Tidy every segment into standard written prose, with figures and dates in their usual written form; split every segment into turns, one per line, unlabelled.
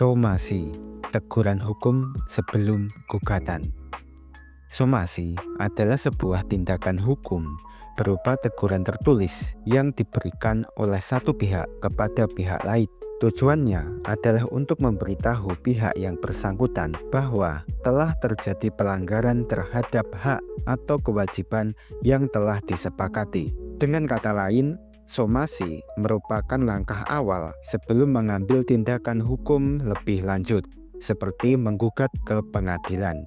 Somasi, teguran hukum sebelum gugatan. Somasi adalah sebuah tindakan hukum berupa teguran tertulis yang diberikan oleh satu pihak kepada pihak lain. Tujuannya adalah untuk memberitahu pihak yang bersangkutan bahwa telah terjadi pelanggaran terhadap hak atau kewajiban yang telah disepakati. Dengan kata lain, somasi merupakan langkah awal sebelum mengambil tindakan hukum lebih lanjut, seperti menggugat ke pengadilan.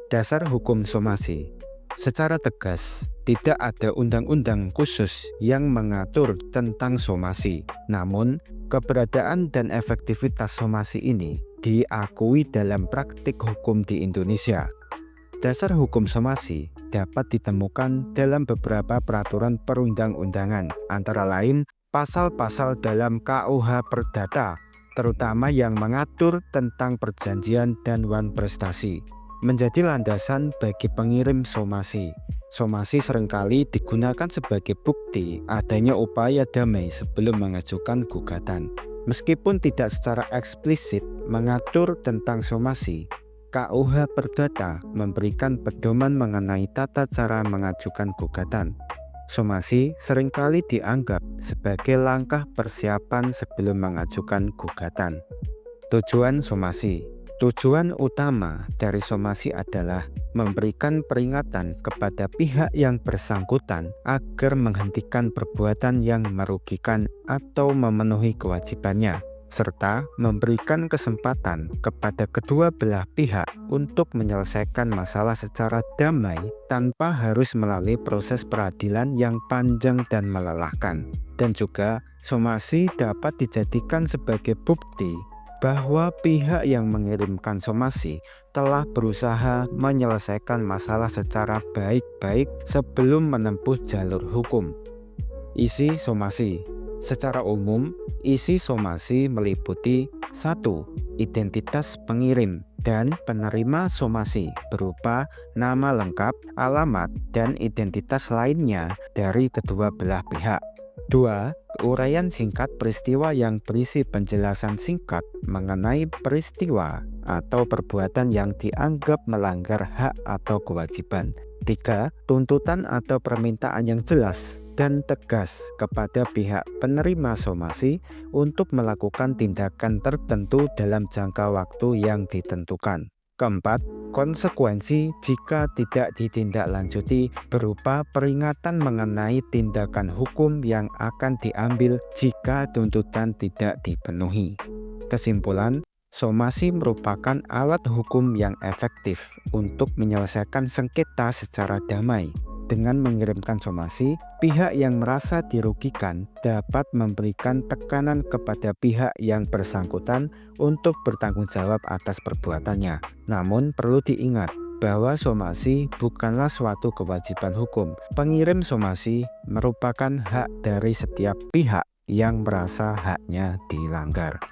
Dasar hukum somasi. Secara tegas, tidak ada undang-undang khusus yang mengatur tentang somasi. Namun, keberadaan dan efektivitas somasi ini diakui dalam praktik hukum di Indonesia. Dasar hukum somasi dapat ditemukan dalam beberapa peraturan perundang-undangan, antara lain pasal-pasal dalam KUH Perdata, terutama yang mengatur tentang perjanjian dan wan prestasi, menjadi landasan bagi pengirim somasi. Somasi seringkali digunakan sebagai bukti adanya upaya damai sebelum mengajukan gugatan. Meskipun tidak secara eksplisit mengatur tentang somasi, KUH Perdata memberikan pedoman mengenai tata cara mengajukan gugatan. Somasi seringkali dianggap sebagai langkah persiapan sebelum mengajukan gugatan. Tujuan somasi. Tujuan utama dari somasi adalah memberikan peringatan kepada pihak yang bersangkutan agar menghentikan perbuatan yang merugikan atau memenuhi kewajibannya, serta memberikan kesempatan kepada kedua belah pihak untuk menyelesaikan masalah secara damai tanpa harus melalui proses peradilan yang panjang dan melelahkan. Dan juga, somasi dapat dijadikan sebagai bukti bahwa pihak yang mengirimkan somasi telah berusaha menyelesaikan masalah secara baik-baik sebelum menempuh jalur hukum. Isi somasi. Secara umum, isi somasi meliputi 1. Identitas pengirim dan penerima somasi berupa nama lengkap, alamat, dan identitas lainnya dari kedua belah pihak. 2. Uraian singkat peristiwa yang berisi penjelasan singkat mengenai peristiwa atau perbuatan yang dianggap melanggar hak atau kewajiban. 3. Tuntutan atau permintaan yang jelas dan tegas kepada pihak penerima somasi untuk melakukan tindakan tertentu dalam jangka waktu yang ditentukan. 4. Konsekuensi jika tidak ditindaklanjuti berupa peringatan mengenai tindakan hukum yang akan diambil jika tuntutan tidak dipenuhi. Kesimpulan, somasi merupakan alat hukum yang efektif untuk menyelesaikan sengketa secara damai. Dengan mengirimkan somasi, pihak yang merasa dirugikan dapat memberikan tekanan kepada pihak yang bersangkutan untuk bertanggung jawab atas perbuatannya. Namun perlu diingat bahwa somasi bukanlah suatu kewajiban hukum. Pengirim somasi merupakan hak dari setiap pihak yang merasa haknya dilanggar.